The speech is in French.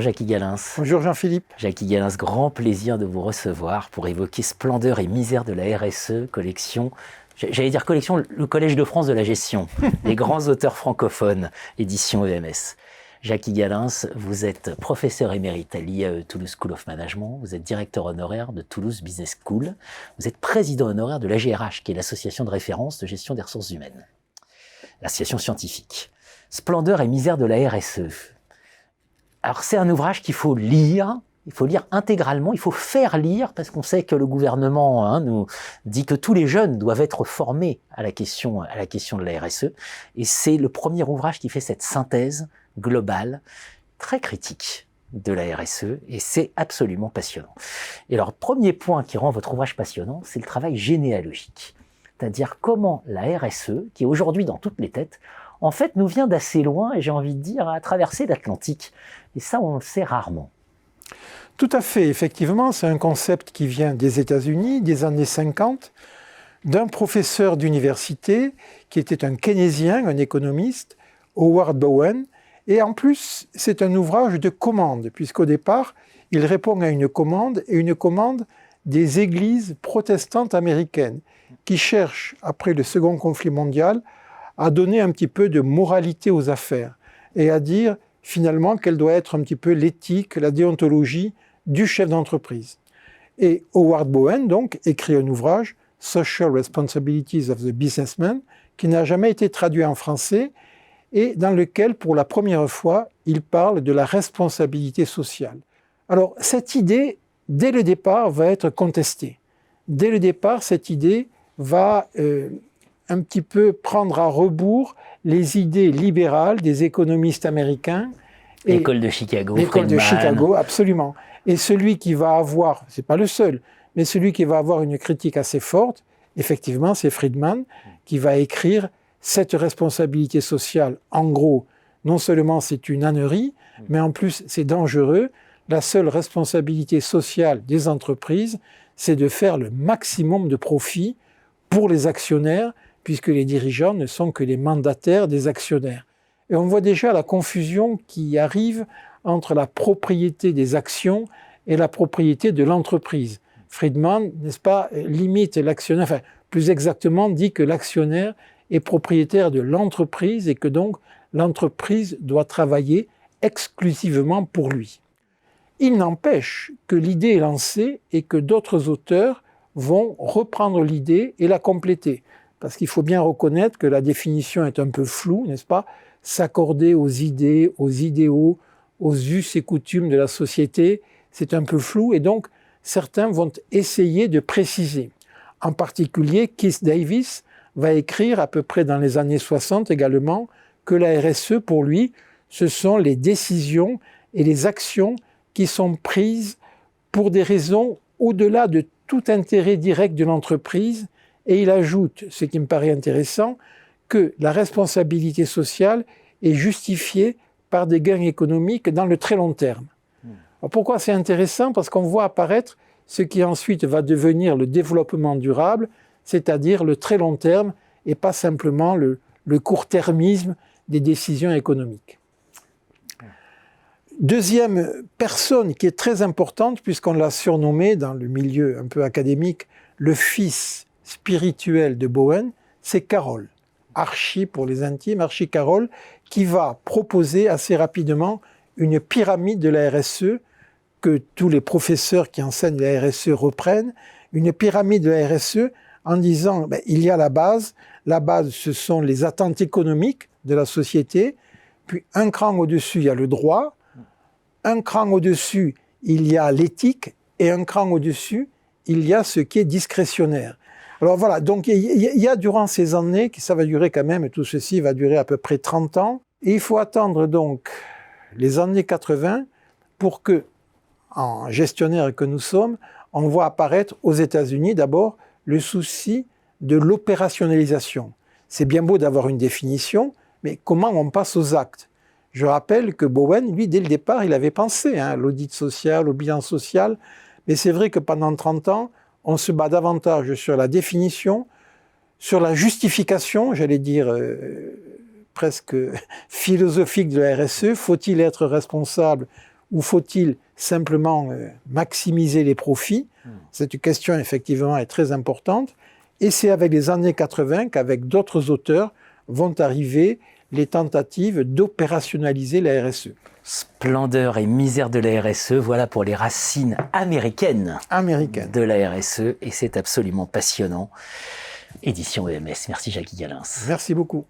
Jacky Galins. Bonjour Jean-Philippe. Jacky Galins, grand plaisir de vous recevoir pour évoquer Splendeur et misère de la RSE, collection, j'allais dire collection, le Collège de France de la gestion, les grands auteurs francophones, édition EMS. Jacky Galins, vous êtes professeur émérite à l'IAE Toulouse School of Management, vous êtes directeur honoraire de Toulouse Business School, vous êtes président honoraire de l'AGRH, qui est l'association de référence de gestion des ressources humaines, l'association scientifique. Splendeur et misère de la RSE. Alors c'est un ouvrage qu'il faut lire, il faut lire intégralement, il faut faire lire, parce qu'on sait que le gouvernement nous dit que tous les jeunes doivent être formés à la question de la RSE, et c'est le premier ouvrage qui fait cette synthèse globale, très critique de la RSE, et c'est absolument passionnant. Et alors, premier point qui rend votre ouvrage passionnant, c'est le travail généalogique, c'est-à-dire comment la RSE, qui est aujourd'hui dans toutes les têtes, en fait, nous vient d'assez loin, et j'ai envie de dire, à traverser l'Atlantique. Et ça, on le sait rarement. Tout à fait, effectivement, c'est un concept qui vient des États-Unis, des années 50, d'un professeur d'université qui était un keynésien, un économiste, Howard Bowen. Et en plus, c'est un ouvrage de commande, puisqu'au départ, il répond à une commande, et une commande des églises protestantes américaines, qui cherchent, après le second conflit mondial, à donner un petit peu de moralité aux affaires et à dire finalement quelle doit être un petit peu l'éthique, la déontologie du chef d'entreprise. Et Howard Bowen, donc, écrit un ouvrage, Social Responsibilities of the Businessman, qui n'a jamais été traduit en français et dans lequel, pour la première fois, il parle de la responsabilité sociale. Alors, cette idée, dès le départ, va être contestée. Dès le départ, cette idée va un petit peu prendre à rebours les idées libérales des économistes américains. L'école de Chicago, l'école de Chicago, absolument. Et celui qui va avoir, c'est pas le seul, mais celui qui va avoir une critique assez forte, effectivement, c'est Friedman, qui va écrire cette responsabilité sociale. En gros, non seulement c'est une ânerie, mais en plus c'est dangereux. La seule responsabilité sociale des entreprises, c'est de faire le maximum de profit pour les actionnaires, puisque les dirigeants ne sont que les mandataires des actionnaires. Et on voit déjà la confusion qui arrive entre la propriété des actions et la propriété de l'entreprise. Friedman, n'est-ce pas, limite l'actionnaire, enfin, plus exactement dit que l'actionnaire est propriétaire de l'entreprise et que donc l'entreprise doit travailler exclusivement pour lui. Il n'empêche que l'idée est lancée et que d'autres auteurs vont reprendre l'idée et la compléter. Parce qu'il faut bien reconnaître que la définition est un peu floue, n'est-ce pas? S'accorder aux idées, aux idéaux, aux us et coutumes de la société, c'est un peu flou, et donc certains vont essayer de préciser. En particulier, Keith Davis va écrire à peu près dans les années 60 également que la RSE, pour lui, ce sont les décisions et les actions qui sont prises pour des raisons au-delà de tout intérêt direct de l'entreprise. Et il ajoute, ce qui me paraît intéressant, que la responsabilité sociale est justifiée par des gains économiques dans le très long terme. Alors pourquoi c'est intéressant? Parce qu'on voit apparaître ce qui ensuite va devenir le développement durable, c'est-à-dire le très long terme et pas simplement le court-termisme des décisions économiques. Deuxième personne qui est très importante, puisqu'on l'a surnommé dans le milieu un peu académique, le fils spirituel de Bowen, c'est Carroll. Archie pour les intimes, Archie Carroll, qui va proposer assez rapidement une pyramide de la RSE que tous les professeurs qui enseignent la RSE reprennent, une pyramide de la RSE en disant il y a la base ce sont les attentes économiques de la société, puis un cran au-dessus il y a le droit, un cran au-dessus il y a l'éthique, et un cran au-dessus il y a ce qui est discrétionnaire. Alors voilà, donc il y a durant ces années, ça va durer quand même, tout ceci va durer à peu près 30 ans, et il faut attendre donc les années 80 pour que, en gestionnaire que nous sommes, on voit apparaître aux États-Unis d'abord le souci de l'opérationnalisation. C'est bien beau d'avoir une définition, mais comment on passe aux actes? Je rappelle que Bowen, lui, dès le départ, il avait pensé à l'audit social, au bilan social, mais c'est vrai que pendant 30 ans, on se bat davantage sur la définition, sur la justification, j'allais dire presque philosophique de la RSE. Faut-il être responsable ou faut-il simplement maximiser les profits? Cette question, effectivement, est très importante. Et c'est avec les années 80 qu'avec d'autres auteurs vont arriver les tentatives d'opérationnaliser la RSE. Splendeur et misère de la RSE, voilà pour les racines américaines de la RSE, et c'est absolument passionnant. Édition EMS. Merci Jackie Gallens. Merci beaucoup.